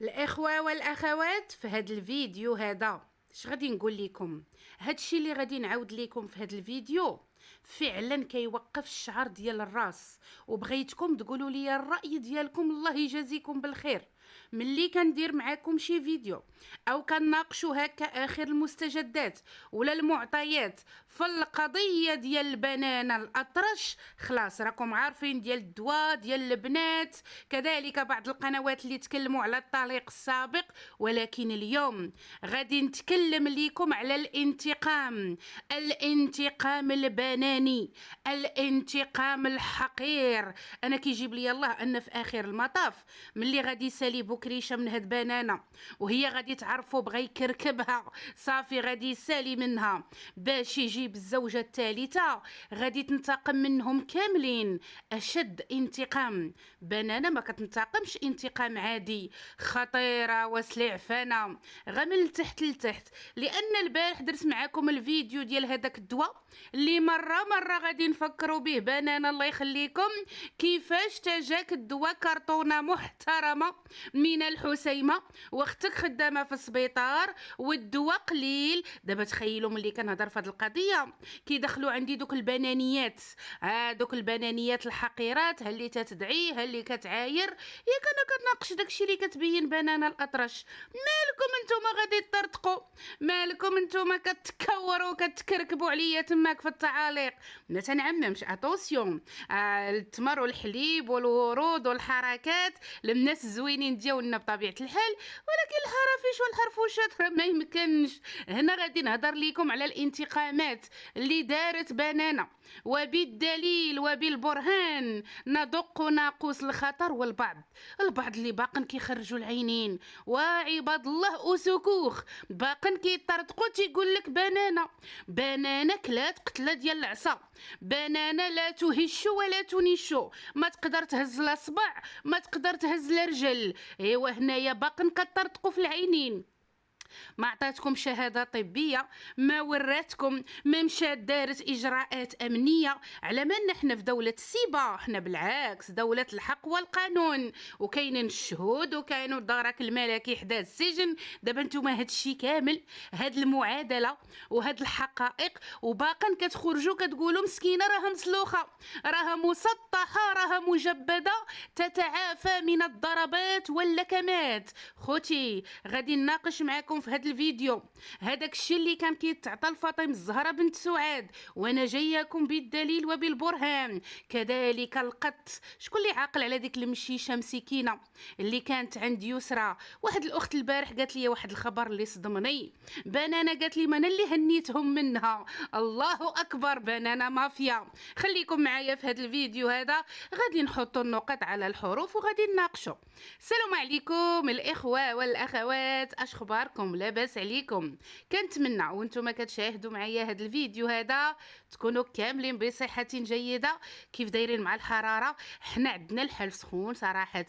الاخوه والاخوات، في هذا الفيديو هذا اش غادي نقول لكم؟ هادشي اللي غادي نعاود لكم في هذا الفيديو فعلا كيوقف الشعر ديال الراس، وبغيتكم تقولوا لي الراي ديالكم. الله يجازيكم بالخير. ملي كندير معاكم شي فيديو او كنناقشوا هكا اخر المستجدات ولا المعطيات في القضيه ديال البنانه الاطرش، خلاص راكم عارفين ديال الدواء ديال البنات، كذلك بعض القنوات اللي تكلموا على الطليق السابق. ولكن اليوم غادي نتكلم لكم على الانتقام البناني، الانتقام الحقير. انا كيجيب لي الله ان في اخر المطاف ملي غادي يسالي بكريشه من هاد بنانه وهي غادي تعرفوا بغى يكركبها، صافي غادي يسالي منها باش يجيب الزوجه الثالثه، غادي تنتقم منهم كاملين اشد انتقام. بنانه ما كتنتقمش انتقام عادي، خطيره وسلعفانه غا من التحت لتحت. لان البارح درت معاكم الفيديو ديال هذاك الدواء اللي مره غادي نفكروا به. بنانه الله يخليكم، كيفاش تجاك الدواء كرتونه محترمه من الحسيمه واختك خدامه في السبيطار والدواء قليل. دابا تخيلوا ملي كنهضر في هذه القضيه كيدخلوا عندي دوك البنانيات، دوك البنانيات الحقيرات، ها اللي تتدعي ها اللي كتعاير. ياك انا كناقش داكشي اللي كتبين بنانه الاطرش. مالكم نتوما غادي تطرطقوا؟ مالكم نتوما كتكوروا كتكركبوا عليا تماك في التعاليق؟ ما تنعممش، اتونسيون. التمر والحليب والورود والحركات للناس الزوينين ديالنا بطبيعه الحال، ولكن الحرافيش والحرفوشات راه ما يمكنش. هنا غادي نهضر لكم على الانتقامات اللي دارت بنانه، وبالدليل وبالبرهان ندق ناقوس الخطر. البعض اللي باقن كيخرجوا العينين، وعباد الله اسكوخ باقن كيطرطقوا تيقول لك بنانه كلات قتله ديال العصا، بنانه لا تهش ولا تنش، ما تقدر تهز لا صبع ما تقدر تهز لا رجل. ايوا هنايا باقن كطرطقوا في العينين. ما عطاتكم شهاده طبيه، ما وراتكم، ما مشات دارت اجراءات امنيه. على ما نحن في دوله السيبه، حنا بالعكس دوله الحق والقانون، وكاينين الشهود وكاينوا الدرك الملكي حدا السجن. دابا نتوما هادشي كامل، هاد المعادله وهاد الحقائق، وباقا كتخرجوا كتقولوا مسكينه راها مسلوخه، راها مسطحه، راها مجبده، تتعافى من الضربات واللكمات. خوتي غادي نناقش معكم في هذا الفيديو هذاك الشيء اللي كان كيتعطى لفاطمه الزهراء بنت سعاد، وانا جاياكم بالدليل وبالبرهان. كذلك القط، شكون اللي عاقل على ديك المشيشه مسكينه اللي كانت عند يسرى؟ واحد الاخت البارح قالت لي واحد الخبر اللي صدمني. بنانه قالت لي ما انا اللي هنيتهم منها. الله اكبر، بنانه مافيا. خليكم معايا في هذا الفيديو هذا، غادي نحطوا النقط على الحروف وغادي نناقشوا. السلام عليكم الاخوه والاخوات، اش اخباركم؟ لاباس عليكم؟ كنتمنى وانتم كتشاهدوا معايا هذا الفيديو هذا تكونوا كاملين بصحه جيده. كيف دايرين مع الحراره؟ حنا عندنا الحال سخون صراحه،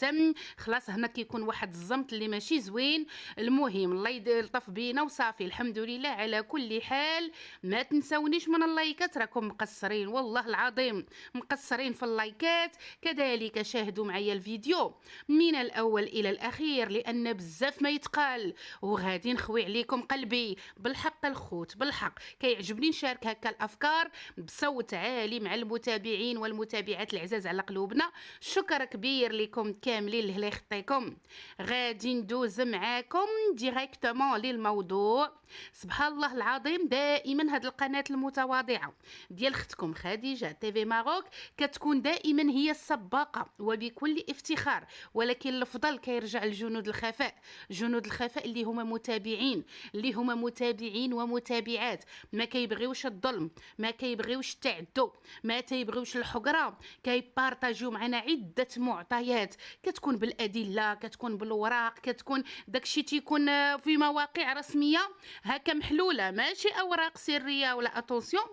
خلاص هنا كيكون واحد الزمط اللي ماشي زوين. المهم الله يلطف بينا وصافي، الحمد لله على كل حال. ما تنسونيش من اللايكات، راكم مقصرين والله العظيم، مقصرين في اللايكات. كذلك شاهدوا معايا الفيديو من الاول الى الاخير لان بزاف ما يتقال، وغادي نخوي عليكم قلبي بالحق الخوت، بالحق كيعجبني نشارك هكا الافكار بصوت عالي مع المتابعين والمتابعات العزاز على قلوبنا. شكر كبير لكم كاملين اللي يخطيكم. غادي ندوز معاكم ديريكتومون للموضوع. سبحان الله العظيم، دائما هاد القناه المتواضعه ديال اختكم خديجه تي في ماروك كتكون دائما هي السباقه وبكل افتخار، ولكن الفضل كيرجع لجنود الخفاء. جنود الخفاء اللي هما متابعين، اللي هما متابعين ومتابعات ما كيبغيوش الظلم، ما كيبغيوش التعدو، ما تيبغيوش الحقره. كيبارطاجيو معنا عده معطيات، كتكون بالادله، كتكون بالوراق، كتكون داكشي تيكون في مواقع رسميه هكا محلوله، ماشي اوراق سريه ولا اتونسيون.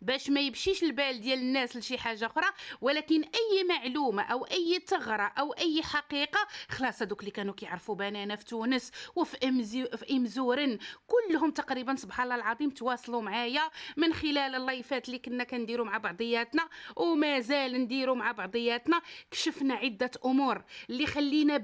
باش ما يمشيش البال ديال الناس لشي حاجه اخرى، ولكن اي معلومه او اي ثغره او اي حقيقه خلاص هذوك اللي كانوا كيعرفوا بنانه في تونس وفي امزورن كلهم تقريبا سبحان الله العظيم تواصلوا معايا من خلال اللايفات اللي كنا كنديروا مع بعضياتنا وما زال نديروا مع بعضياتنا. كشفنا عده امور اللي خلينا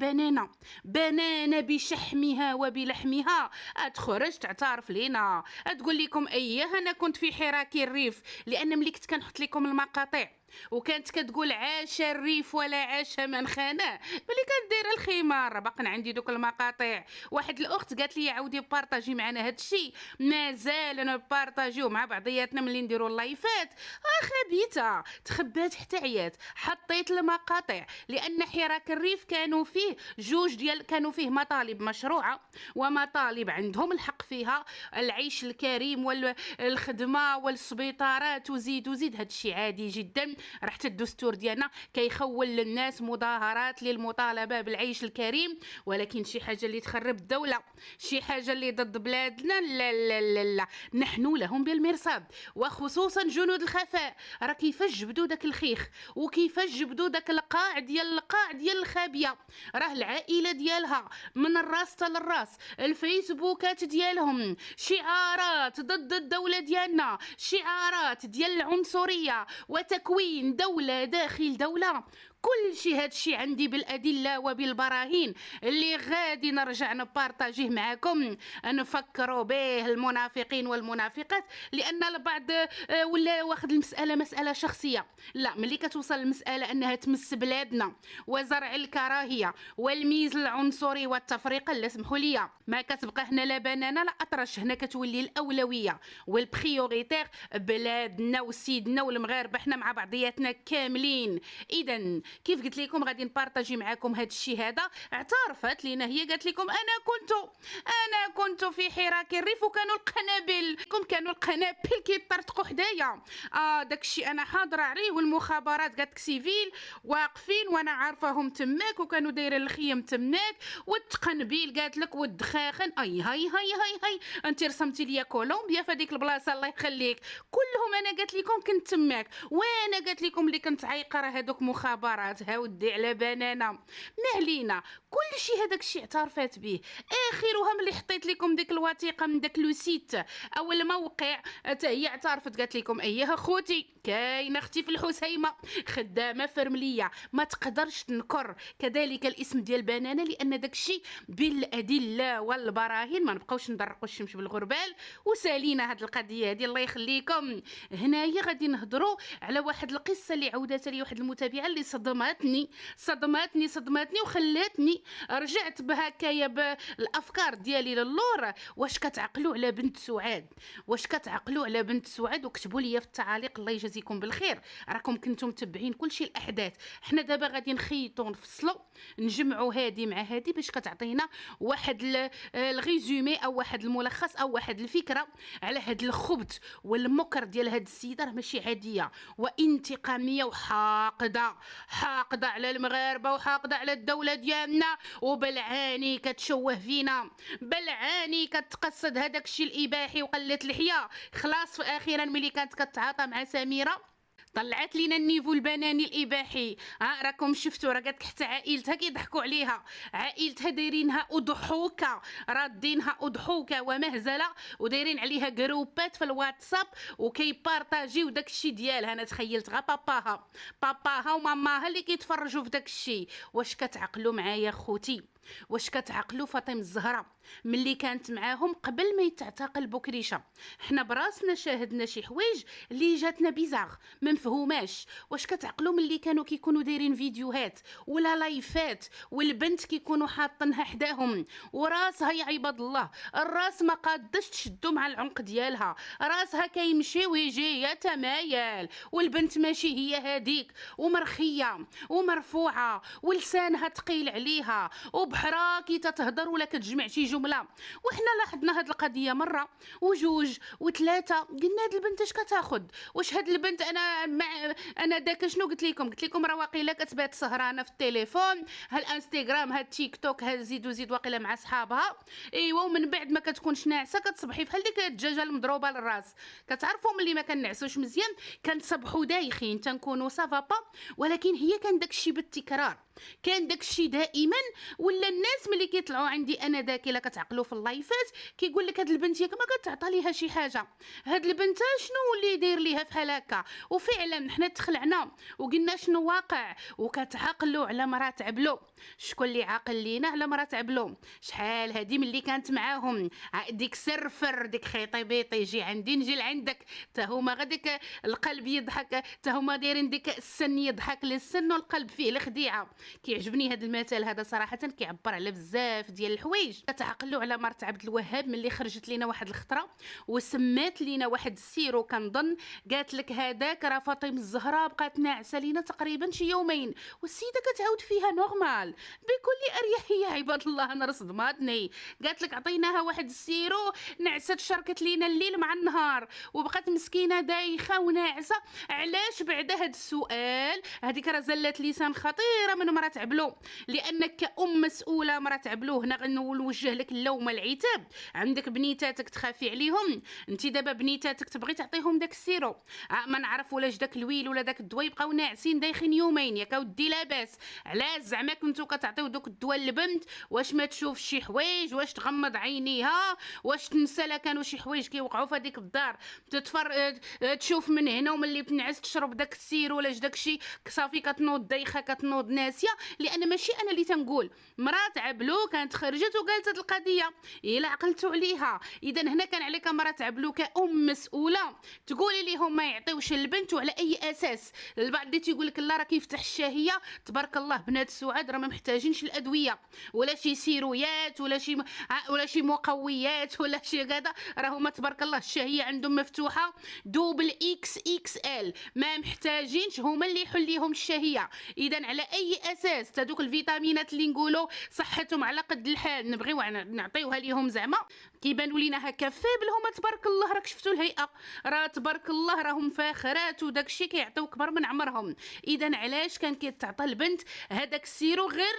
بنانه بشحمها وبلحمها تخرج تعترف لينا، تقول لكم اييه انا كنت في حراك الريف، لان ملي كنت كنحط لكم المقاطع وكانت كتقول عاش الريف ولا عاش من خانه، ملي كندير الخمار باقا عندي دوك المقاطع. واحد الاخت قالت لي عاودي بارطاجي معنا هذا الشيء، مازال نبارطاجيو مع بعضياتنا ملي نديروا اللايفات. خبيته تخبات حتى عيات، حطيت المقاطع لان حراك الريف كانوا فيه مطالب مشروعه ومطالب عندهم الحق فيها، العيش الكريم والخدمه والسبيطارات وزيد هذا الشيء عادي جدا. رحت الدستور ديالنا كيخول للناس مظاهرات للمطالبه بالعيش الكريم، ولكن شي حاجه اللي تخرب الدوله، شي حاجه اللي ضد بلادنا، لا لا لا لا، نحن لهم بالمرصاد. وخصوصا جنود الخفاء راه كيفاش جبدوا داك الخيخ وكيفاش جبدوا داك القاع ديال الخابيه، راه العائله ديالها من الراس حتى للراس، الفيسبوكات ديالهم شعارات ضد الدوله ديالنا، شعارات ديال العنصريه وتكوين دولة داخل دولة. كل شيء هذا الشيء عندي بالادله وبالبراهين اللي غادي نرجع نبارطاجيه معكم، نفكروا به المنافقين والمنافقات، لان البعض ولا واخد المساله مساله شخصيه. لا، ملي كتوصل المساله انها تمس بلادنا وزرع الكراهيه والميز العنصري والتفرقه، لا سمحوا لي ما كتبقى هنا لا بنانه لا اطرش، هنا كتولي الاولويه والبريوريتير بلادنا وسيدنا والمغاربه، حنا مع بعضياتنا كاملين. اذا كيف قلت لكم غادي نبارطاجي معكم هذا الشيء هذا. اعترفت لينا هي قالت لكم انا كنت في حراك الريف وكانوا القنابل كيطرطقوا حدايا. داك الشيء انا حاضره عليه، والمخابرات قالت سيفيل واقفين وانا عارفاهم تماك وكانوا دايرين الخيم تماك، والتقنبيل قالت لك والدخاخن هاي انت رسمتي ليا كولومبيا في هذيك البلاصه الله يخليك. كلهم انا قالت لكم كنت تماك، وانا قالت لكم اللي كنت عايقه هذوك مخابرات هاودي على بنانه. ما علينا، كل شيء هذاك الشيء اعترفت به. اخرها ملي حطيت لكم ديك الوثيقه من داك لو سيت او الموقع حتى هي اعترفت قالت لكم ايها خوتي كاينه اختي في الحسيمه خدامه فرمليه ما تقدرش تنكر كذلك الاسم ديال بنانه، لان داك الشيء بالادله والبراهين. ما نبقاوش ندرقوا الشمس بالغربال وسالينا هاد القضيه هذه الله يخليكم. هنايا غادي نهضروا على واحد القصه اللي عاودت لي واحد المتابعه اللي صدمتني وخلاتني رجعت بهكايا بالافكار ديالي للور. واش كتعقلوا على بنت سعاد؟ وكتبوا لي في التعاليق الله يجازيكم بالخير، راكم كنتم متبعين كل شيء الاحداث. حنا دابا غادي نخيطوا نفصلوا نجمعوا هادي مع هادي باش كتعطينا واحد الريزومي او واحد الملخص او واحد الفكره على هاد الخبث والمكر ديال هاد السيده. راه ماشي عاديه وانتقاميه وحاقده على المغاربه وحاقده على الدوله ديالنا، وبالعاني كتشوه فينا، بالعاني كتقصد هذاك الشيء الاباحي وقلت لحيه. خلاص اخيرا ملي كانت كتعاطى مع سميره طلعت لينا النيفو البناني الاباحي. راكم شفتوا راه قالت حتى عائلتها كيضحكوا عليها، عائلتها دايرينها اضحوكه، رادينها اضحوكه ومهزله، ودايرين عليها جروبات في الواتساب وكيبارطاجيو داك الشيء ديالها. انا تخيلت غا باباها وماماها اللي كيتفرجوا في داك الشيء. واش كتعقلوا معايا خوتي؟ واش كتعقلوا فاطمه الزهراء ملي كانت معاهم قبل ما يتعتقل بوكريشه؟ حنا براسنا شاهدنا شي حوايج اللي جاتنا بيزاغ ما مفهوماش. واش كتعقلوا ملي كيكونوا دايرين فيديوهات ولا لايفات والبنت كيكونوا حاطينها حداهم وراسها يا عباد الله الراس ما قادش تشدو مع العنق ديالها، راسها كيمشي ويجي يتمايل، والبنت ماشي هي هذيك ومرخيه ومرفوعه ولسانها ثقيل عليها وبحرا كي تتهضر ولا كتجمع شي جمله. وحنا لاحظنا هاد القضيه مره وجوج وثلاثه، قلنا هاد البنت اش كتاخد؟ واش هاد البنت انا داك شنو قلت لكم راه واقيلا كتبات سهرانه في التليفون، ها الانستغرام ها التيك توك ها زيد واقيلا مع صحابها. ايوا ومن بعد ما كتكونش ناعسه كتصبحي بحال ديك الدجاجه المضروبه للراس. كتعرفوا ملي ما كنعسوش مزيان كنصبحوا دايخين تنكونوا صافا با، ولكن هي كان داكشي بالتكرار، كان داكشي دائما. ولا الناس ملي كيطلعوا عندي انا داك الا كتعقلوا في اللايفات كيقول لك هاد البنت ياك ما كتعطى ليها شي حاجه، هاد البنت شنو اللي يدير ليها فحال هكا. وفعلا حنا تخلعنا وقلنا شنو واقع، وكتعقلوا على مرات عبلو. شكون اللي عاقل لينا على مرات عبلو؟ شحال هادي ملي كانت معاهم ديك سرفر ديك خيطي بيطي يجي عندي نجي لعندك، تا هما غاديك القلب يضحك، تا هما دايرين ديك السن يضحك للسن والقلب فيه الخديعه. كيعجبني هذا المثال هذا صراحه، كيعبر على بزاف ديال الحوايج. كتعقلوا على مرت عبد الوهاب ملي خرجت لينا واحد الخطره وسمات لينا واحد السيرو كنظن، قالت لك هذاك راه فاطمه الزهراء بقات ناعسه لينا تقريبا شي يومين، والسيده كتعاود فيها نورمال بكل اريحيه. عباد الله انا صدماتني، قالت لك عطيناها واحد السيرو نعست شركت لينا الليل مع النهار وبقات مسكينه دايخه وناعسه. علاش بعد هذا السؤال؟ هذيك راه زلات لسان خطيره من مرات عبلو، لانك كأم مسؤوله مرات عبلو هنا غنوجه لك اللوم والعتاب. عندك بنيتاتك تخافي عليهم، انت دابا بنيتاتك تبغي تعطيهم داك السيرو، ما نعرف ولاش داك الويل ولا داك الدواء يبقاو ناعسين دايخين يومين. ياك اودي لاباس، علاش زعما كنتو كتعطيو دوك الدواء للبنت؟ واش ما تشوف شي حوايج؟ واش تغمض عينيها؟ واش تنسى لا كانوا شي حوايج كيوقعوا في هذيك الدار تشوف من هنا وملي تنعس تشرب داك السيرو ولا داك الشيء صافي كتنوض دايخه كتنوض ناسيه؟ لان ماشي انا اللي تنقول، مرات عبلو كانت خرجت وقالت هاد القضيه الا عقلتوا عليها. اذا هنا كان عليك مرات عبلو كأم مسؤوله تقولي لهم ما يعطيوش البنت وعلى اي اساس. البعض اللي تيقول لك لا راه كيفتح الشهيه، تبارك الله بنات سعاد راه ما محتاجينش الادويه ولا شي سيرويات ولا شي مقويات ولا شي كذا، راهما تبارك الله الشهيه عندهم مفتوحه دوبل اكس اكس ال، ما محتاجينش هما اللي يحل ليهم الشهيه. اذا على اي اساس تدوك الفيتامينات اللي نقولوا صحتهم على قد الحال نبغيو نعطيوها ليهم زعما كيبانوا لينا هكا فيبل؟ هما تبارك الله راك شفتوا الهيئه، راه تبارك الله راهم فاخرات وداكشي كيعطيو كبر من عمرهم. اذا علاش كان كيتعطى البنت هذاك السيرو غير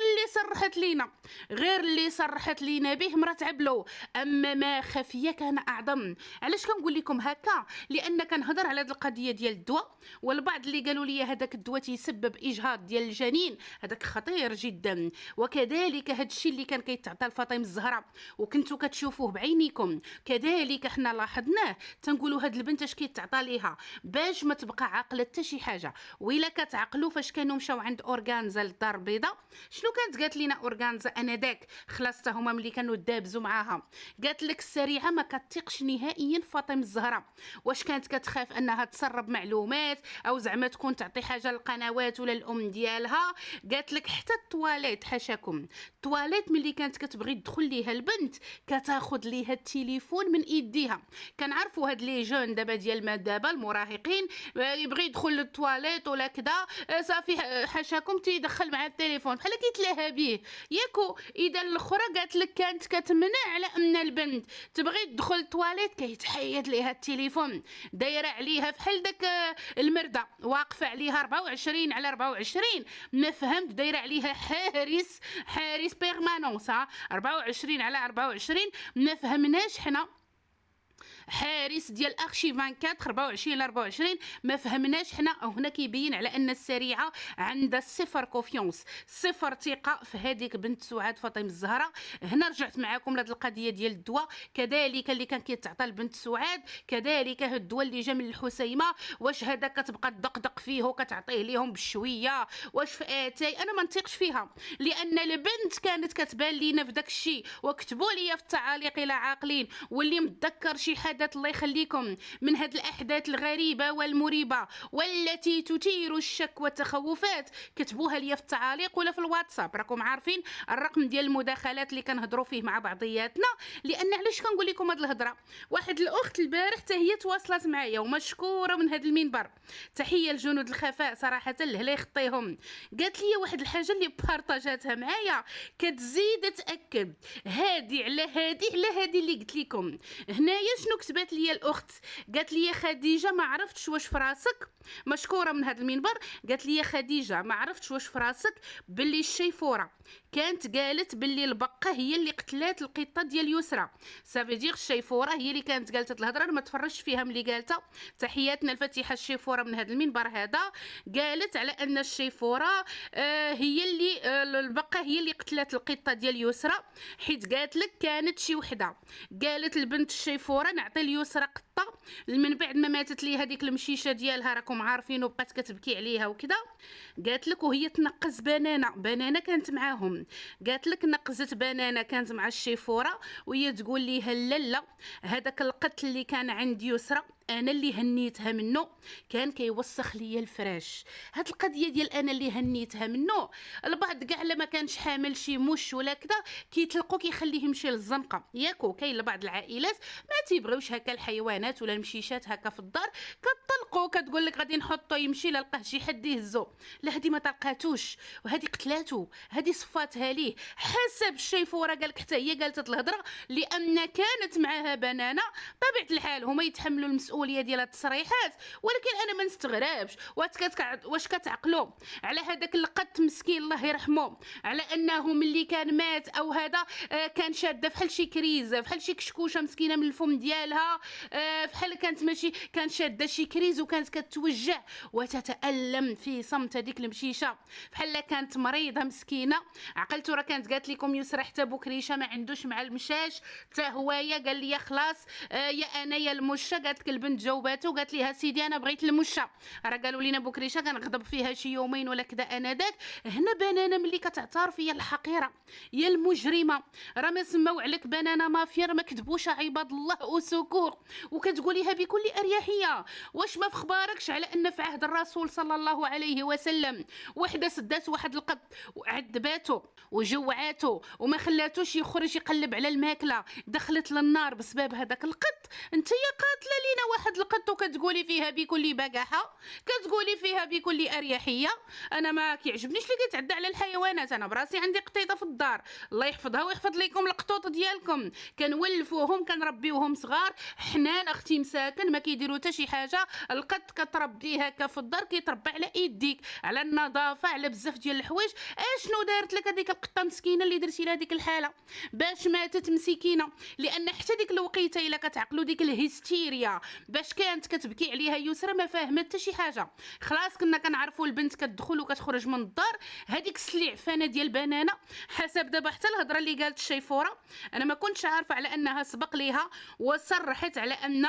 اللي صرحت لينا به مرات عبلو؟ اما ما خفيه كان اعظم. علاش كنقول لكم هكا؟ لان كنهضر على هذه القضيه ديال الدواء، والبعض اللي قالوا لي هذاك الدواء تيسبب اجهاض ديال الجنين، هذاك خطير جدا. وكذلك هذا الشيء اللي كان كيتعطى لفاطمه الزهراء وكنتو كتشوفوه بعينيكم كذلك حنا لاحظناه. تنقولوا هاد البنت اش كيتعطى ليها باش ما تبقى عاقله حتى شي حاجه. وإلا كتعقلوا فاش كانوا مشاو عند اورغانزا للدار البيضاء شنو كانت قالت لينا اورغانزا؟ انا داك خلاص هما ملي كانوا دابزوا معاها قالت لك السريعه ما كتثقش نهائيا فاطمه الزهراء. واش كانت كتخاف انها تسرب معلومات او زعما تكون تعطي حاجه للقنوات ولا الام ديالها؟ قالت لك حتى الطواليت حاشاكم، الطواليت ملي كانت كتبغي تدخل ليها البنت كتاخذ ليها التليفون من ايديها. كنعرفوا هاد لي جون دابا ديال ما دابا المراهقين يبغي يدخل للطواليت ولا كذا صافي حاشاكم تيدخل مع التليفون بحال كيتلاها به ياكو. اذا الاخرى قالت لك كانت كتمنع على ان البنت تبغي تدخل الطواليت كيتحيد ليها التليفون، دايره عليها بحال داك المرده واقفه عليها 24 على 24. ما فهمت، دايره عليها حارس بيرمانونس 24 على 24. ما فهمناش حنا حارس ديال ارشي 24 ل 24. ما فهمناش حنا. هنا كيبين على ان السريعه عندها صفر كونفيونس، صفر ثقه في هذيك بنت سعاد فاطمه الزهراء. هنا رجعت معكم لهاد القضيه ديال الدواء كذلك اللي كان كيتعطى لبنت سعاد، كذلك هاد الدواء اللي جا من الحسيمه. واش هذا كتبقى تدقدق فيه وكتعطيه ليهم بشويه؟ واش في اتاي؟ انا ما نثقش فيها، لان البنت كانت كتبان لينا في داك الشيء. وكتبوا لي في التعاليق الى عاقلين واللي متذكر شي حاجه الاحداث الله يخليكم من هاد الاحداث الغريبه والمريبه والتي تثير الشك والتخوفات كتبوها لي في التعاليق ولا في الواتساب. راكم عارفين الرقم ديال المداخلات اللي كنهضروا فيه مع بعضياتنا. لان علاش كنقول لكم هاد الهضره؟ واحد الاخت البارح حتى هي تواصلت معايا ومشكوره من هاد المنبر، تحيه لجنود الخفاء صراحه الله يخطيهم. قالت لي واحد الحاجه اللي بارطاجاتها معايا كتزيد تاكد هادي على هادي اللي قلت لكم. هنايا شنو كتبات لي الاخت؟ قالت لي خديجه ما عرفتش واش في راسك، مشكوره من هذا المنبر، قالت لي خديجه ما عرفتش واش في راسك باللي الشيفوره كانت قالت باللي البقه هي اللي قتلات القطه ديال يسرى. صافي دير الشيفوره هي اللي كانت قالت الهضره، ما تفرجش فيها ملي قالتها. تحياتنا الفتيحه الشيفوره من هذا المنبر هذا. قالت على ان الشيفوره هي اللي البقه هي اللي قتلات القطه ديال يسرى، حيت قالت لك كانت شي وحده قالت البنت الشيفوره نعطي ليسرى قطه من بعد ما ماتت لي هذيك المشيشه ديالها راكم عارفين وبقات كتبكي عليها وكذا. قالت لك وهي تنقز بنانه كانت معاهم، قالت لك نقزت بنانه كانت مع الشيفوره وهي تقول لي لا هذاك القتل اللي كان عند يسرى انا اللي هنيتها منه، كان كيوسخ ليا الفراش. هاد القضيه ديال انا اللي هنيتها منه البعض كاع لما كانش حامل شي مش ولا كذا كيطلقوا كيخليه يمشي للزنقه ياكو. كاين لبعض العائلات ما تيبغيوش هكا الحيوانات ولا المشيشات هكا في الدار، كتطلقوا كتقول لك غادي نحطو يمشي لا لقاه شي حد يهزو. لا هادي ما طلقاتوش وهادي قتلاتو، هادي صفاتها ليه حسب الشيفوره. قالك حتى هي قالت الهضره لان كانت معاها بنانه. طبيعه الحال هما يتحملوا المسؤوليه ديال التصريحات، ولكن انا ما نستغربش واش كتعقلوا على هذاك القط مسكين الله يرحمه، على انه ملي كان مات او هذا كان شاده فحال شي كريز فحال شي كشكوشه مسكينه من الفم ديالها، فحال كانت ماشي كان شاده شي كريز وكانت كتوجع وتتالم في صمت هذيك المشيشه بحال كانت مريضه مسكينه. عقلتو راه كانت قالت لكم يسرى حتى بوكريشه ما عندوش مع المشاش حتى هوايا قال لي خلاص يا انا يا المشه. قالت لك البنت جاوباتو قالت لها سيدي انا بغيت المشه، راه قالوا لينا بوكريشه كنغضب فيها شي يومين ولا كذا انا داك. هنا بنانه ملي كتعترف هي الحقيره يا المجرمه، راه ما سماو عليك بنانه مافيا، راه ما كتبوش عباد الله وسكور وكتقوليها بكل اريحيه. واش ما فخباركش على ان في عهد الرسول صلى الله عليه وسلم وحده سدات واحد القط وعذباتو وجوعاتو وما خلاتوش يخرج يقلب على الماكله، دخلت للنار بسبب هذاك القط. انت يا قاتله لينا واحد القط وكتقولي فيها بكل بجاحه، كتقولي فيها بكل اريحيه. انا ما كيعجبنيش اللي كيتعدى على الحيوانات. انا براسي عندي قطيطه في الدار الله يحفظها ويحفظ لكم القطوط ديالكم، كنولفوهم كنربيوهم صغار حنان اختي مساكن ما كيديروا حتى شي حاجه. القط كتربيه هكا في الدار كيتربى على ايديك على النظافه على بزاف ديال الحوايج. اشنو دارت لك هذيك القطه مسكينه اللي درتي لها هذيك الحاله باش ماتت مسكينه؟ لان حتى ديك الوقيته الا كتعقلوا ديك الهستيريا باش كانت كتبكي عليها يسرى ما فاهمت حتى شي حاجه. خلاص كنا كنعرفوا البنت كتدخل وكتخرج من الدار. هذيك السلعفانه ديال بنانه حسب دابا حتى الهضره اللي قالت الشيفوره انا ما كنتش عارفه على انها سبق ليها وصرحت على ان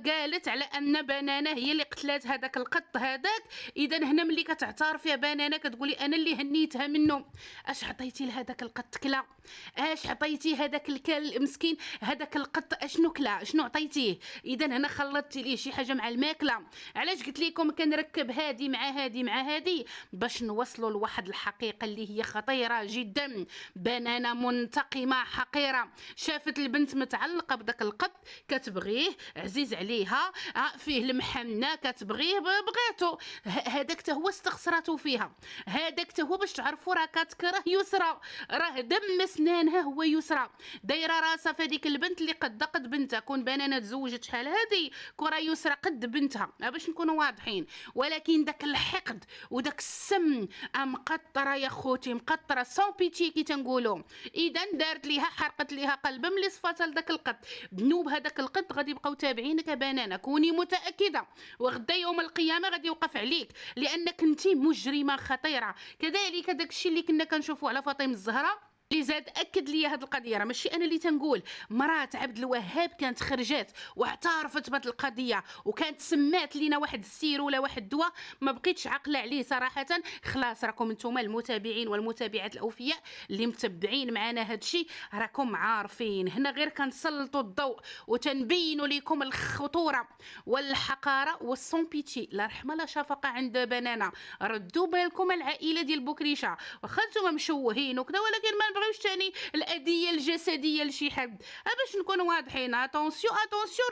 قالت على ان بنانه هي اللي قتلات هذاك القط هذاك. اذا هنا ملي كتعترف يا بنانه كتقولي انا اللي هنيتها منه. اش عطيتي لهذاك القط كلا؟ اش عطيتي هذاك الكل مسكين هذاك القط اشنو كلا؟ شنو عطيتيه؟ اذا هنا خلطتي ليه شي حاجه مع الماكله. علاش قلت لكم كنركب هادي مع هادي مع هادي باش نوصلوا لواحد الحقيقه اللي هي خطيره جدا. بنانه منتقمه حقيره شافت البنت متعلقه بداك القط كتبغيه عزيز عليها فيه المحنه كتبغيه بغيتو. هذاك حتى هو استخسراتو فيها، هذاك حتى هو باش تعرفوا راه كتكره يسرى، راه دم سنانها هو يسرى دايره راسها في هذيك البنت اللي قد بنتها. كون بنانه تزوجت شحال هذه كره يسرى قد بنتها باش نكونوا واضحين. ولكن داك الحقد وداك السم مقطره يا خوتي مقطره سون بيتي كي تنقولوا. اذا دارت ليها حرقت ليها قلبها ملي صفاتها لداك القط. بنوب هذاك القط غادي يبقاو تابعينك بنانه كوني متاكده وغدا يوم القيامه غادي يوقف عليك لانك انت مجرمه خطيره. كذلك داك الشيء اللي كنا كنشوفوا على فاطمه الزهراء اللي زاد اكد لي هاد القضيه، راه ماشي انا اللي تنقول، مرات عبد الوهاب كانت خرجات واعترفت بهاد القضيه وكانت سمات لينا واحد السير ولا واحد الدواء، ما بقيتش عاقله عليه صراحه. خلاص راكم نتوما المتابعين والمتابعات الاوفياء اللي متبعين معنا هادشي راكم عارفين، هنا غير كنسلطوا الضوء وتنبينوا لكم الخطوره والحقاره والسون بيتي، لا رحمه لا شفقه عند بنانا. ردوا بالكم العائله ديال بوكريشه، واخا نتوما مشوهين وكذا، ولكن ما نبغيوش ثاني الاذيه الجسديه لشي حد. باش نكونوا واضحين، اتونسيون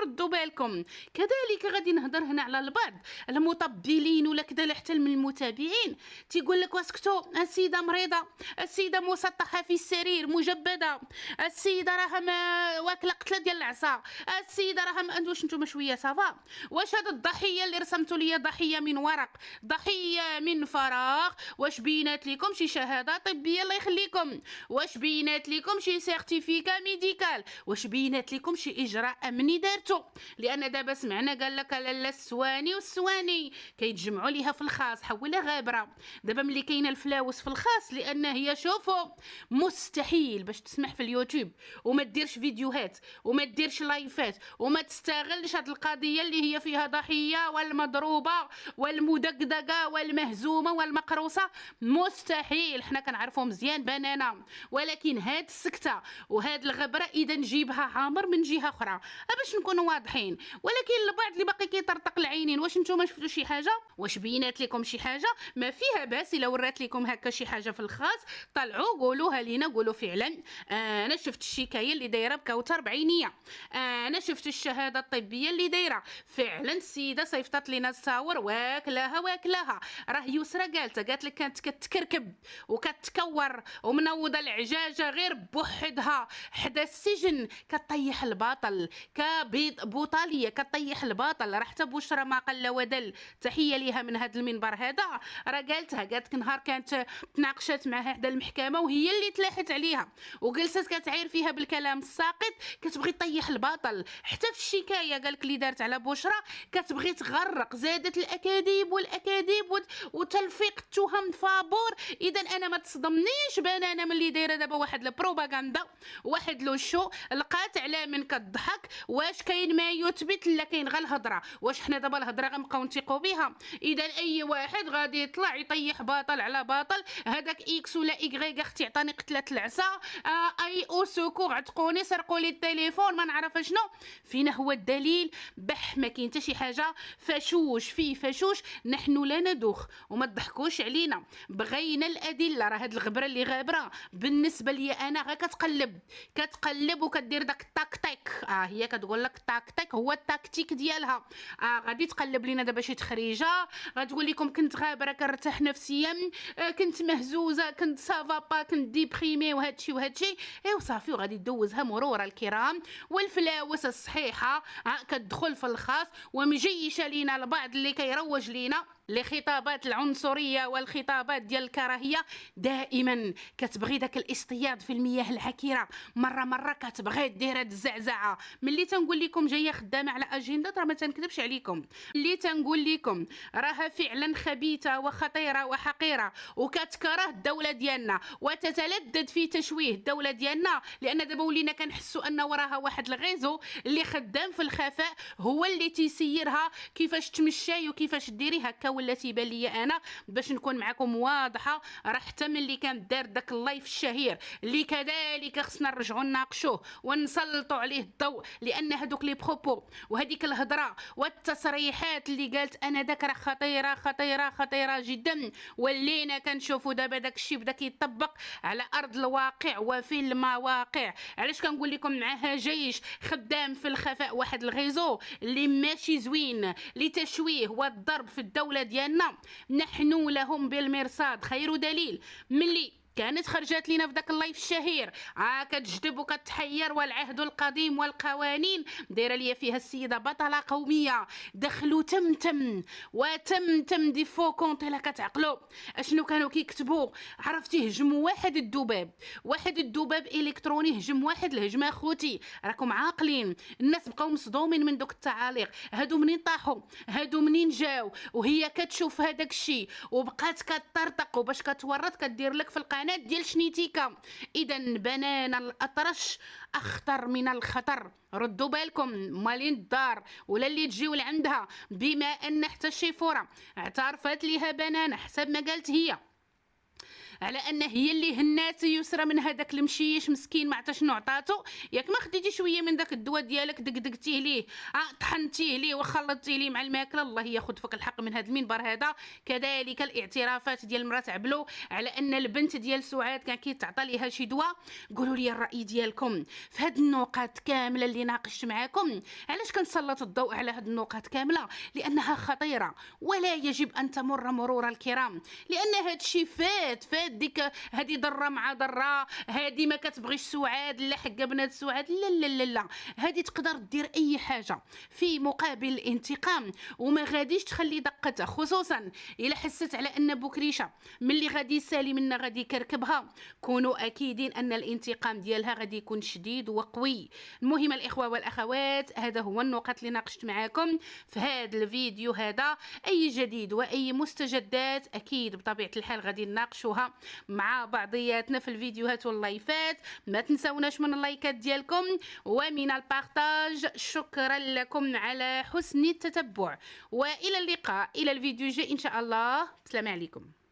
ردوا بالكم. كذلك غادي نهضر هنا على البعض المطبلين ولا كذا حتى من المتابعين تيقول لك واسكتوا، السيده مريضه، السيده مسطحه في السرير مجبده، السيده راها واكله قتله ديال العصا، السيده راها واش نتوما شويه صافا؟ واش هاد الضحيه اللي رسمتوا لي ضحيه من ورق، ضحيه من فراغ؟ واش بينات لكم شي شهاده طبيه الله يخليكم؟ واش بينات لكم شي سيرتيفيكا ميديكال؟ واش بينات لكم شي اجراء امني دارتو؟ لان دابا سمعنا قال لك لاله السواني والسواني كيتجمعوا ليها في الخاص، حولها غابره. دابا ملي كاينه الفلاوس في الخاص، لان هي شوفوا مستحيل باش تسمح في اليوتيوب وما ديرش فيديوهات وما ديرش لايفات وما تستغلش هاد القضيه اللي هي فيها ضحيه والمضروبه والمدقدقه والمهزومه والمقروصه، مستحيل. حنا كنعرفوا مزيان بنانا، ولكن هاد السكته وهاد الغبره اذا نجيبها عامر من جهه اخرى باش نكونوا واضحين. ولكن البعض اللي باقي كيطرطق العينين، واش نتوما شفتوا شي حاجه؟ واش بينات لكم شي حاجه؟ ما فيها باس الا ورات لكم هكا شي حاجه في الخاص، طلعوا قولوها لينا، قولوا فعلا انا شفت الشكايه اللي دايره بكوثر بعينيه، انا شفت الشهاده الطبيه اللي دايره فعلا. السيده صيفطت لنا الصور واكلاها. راه يسرى قالت لك كانت كتكركب وكتكور ومنوضه العجاجه غير بوحدها حدا السجن، كطيح الباطل كبيض بوطاليه، كطيح الباطل. راه حتى بشرى ما قل ودل، تحيه ليها من هذا المنبر هذا، راه قالت لك نهار كانت تناقشت معها حدا المحكمه وهي اللي تلاحت عليها وجلست كتعير فيها بالكلام الساقط، كتبغي تطيح الباطل. حتى في الشكايه قالك اللي دارت على بشرى كتبغي تغرق، زادت الاكاذيب والاكاذيب وتلفيق التهم فابور. اذا انا ما تصدمنيش بنانا ملي دايره دابا واحد البروباغندا، واحد لو شو لقات على من كضحك. واش كاين ما يثبت؟ لا كاين غير الهضره. واش حنا دابا الهضره غنبقاو نثيقوا بها؟ اذا اي واحد غادي يطلع يطيح باطل على باطل، هذاك اكس ولا ايغريك اختي عطاني قتله العصا، اي او سوكور عتقوني سرقوا لي التليفون، ما نعرف شنو. فينا هو الدليل؟ بح ما كاين حتى شي حاجه. فشوش في فشوش، نحن لا ندوخ وما تضحكوش علينا، بغينا الادله. راه هاد الغبره اللي غابره بالنسبه لي انا غير كتقلب وكدير داك التاكتيك. هي كتقول لك التاكتيك هو التكتيك ديالها. غادي تقلب لينا دابا شي تخريجه غتقول لكم كنت غابره كنرتاح نفسيا، كنت مهزوزه، كنت سافا با، كنت ديبريمي وهادشي ايوا صافي، وغادي تدوزها مرور الكرام. والفلاوس الصحيحه كتدخل في الخاص ومجيشه لينا البعض اللي كيروج لينا لخطابات العنصريه والخطابات ديال الكراهيه. دائما كتبغي داك الاصطياد في المياه العكيره، مره كتبغي دير هاد الزعزعه. ملي تنقول لكم جايه خدامه على اجنده، راه ما تنكذبش عليكم. اللي تنقول لكم راها فعلا خبيثه وخطيره وحقيره وكتكره الدوله ديالنا وتتلذذ في تشويه الدوله ديالنا، لان دابا ولينا كنحسوا ان وراها واحد الغيزو اللي خدام في الخفاء هو اللي تيسيرها كيفاش تمشي وكيفاش ديري. هكا ولا تيبان لي انا باش نكون معكم واضحه. راه حتى ملي كان دار داك اللايف الشهير اللي كذلك خصنا نرجعوا نناقشوه ونسلطوا عليه الضوء، لان هذوك لي بروبو وهذيك الهضره والتصريحات اللي قالت انا داك راه خطيره جدا، ولينا كنشوفوا دابا داك الشيء بدا كيطبق على ارض الواقع وفي المواقع. علاش كنقول لكم معها جيش خدام في الخفاء، واحد الغيزو اللي ماشي زوين لتشويه والضرب في الدوله ديالنا. نحن لهم بالمرصاد. خير دليل ملي كانت خرجت لينا في داك اللايف الشهير كتجذب وكتحير والعهد القديم والقوانين، دايره ليا فيها السيده بطله قوميه. دخلوا تمتم دي فو كونت. لا كتعقلوا اشنو كانوا كيكتبوا؟ عرفتي هجموا واحد الذباب الكتروني، هجم واحد الهجمه خوتي. راكم عاقلين؟ الناس بقاو مصدومين من دوك التعاليق. هادو منين طاحوا؟ هادو منين جاو؟ وهي كتشوف هذاك الشيء وبقات كتطرطق، وباش كتورط كدير لك في القناه القناه ديال شنيتيكا. اذا بنانا الاطرش اخطر من الخطر، ردوا بالكم مالين الدار ولا اللي تجيو لعندها، بما ان حتى الشيفوره اعترفت ليها بنانا حسب ما قالت هي على ان هي اللي هنات يسرى من هذاك المشيش مسكين ما عرفت شنو عطاتو. ياك ما خديتي شويه من داك الدواء ديالك دقدقتيه ليه طحنتيه ليه وخلطتيه ليه مع الماكله، الله ياخذ فيك الحق من هذا المنبر هذا. كذلك الاعترافات ديال مرات عبلو على ان البنت ديال سعاد كان كيتعطى ليها شي دواء. قولوا لي الراي ديالكم في هاد النقاط كامله اللي ناقشت معاكم. علاش كنسلط الضوء على هاد النقاط كامله؟ لانها خطيره ولا يجب ان تمر مرور الكرام، لان هاد الشيء فات ديك هذه ضره مع ضره، هذه ما كتبغيش سعاد لا حق بنات سعاد، لا لا لا لا، هذه تقدر دير اي حاجه في مقابل الانتقام وما غاديش تخلي دقتها، خصوصا الا حست على ان بكريشه ملي غادي يسالي منا غادي يكركبها. كونوا اكيدين ان الانتقام ديالها غادي يكون شديد وقوي. المهم الاخوه والاخوات، هذا هو النقاط اللي ناقشت معاكم في هذا الفيديو هذا. اي جديد واي مستجدات اكيد بطبيعه الحال غادي نناقشوها مع بعضياتنا في الفيديوهات واللايفات. ما تنسوناش من اللايكات ديالكم ومن البارطاج. شكرا لكم على حسن التتبع، والى اللقاء الى الفيديو الجاي ان شاء الله. السلام عليكم.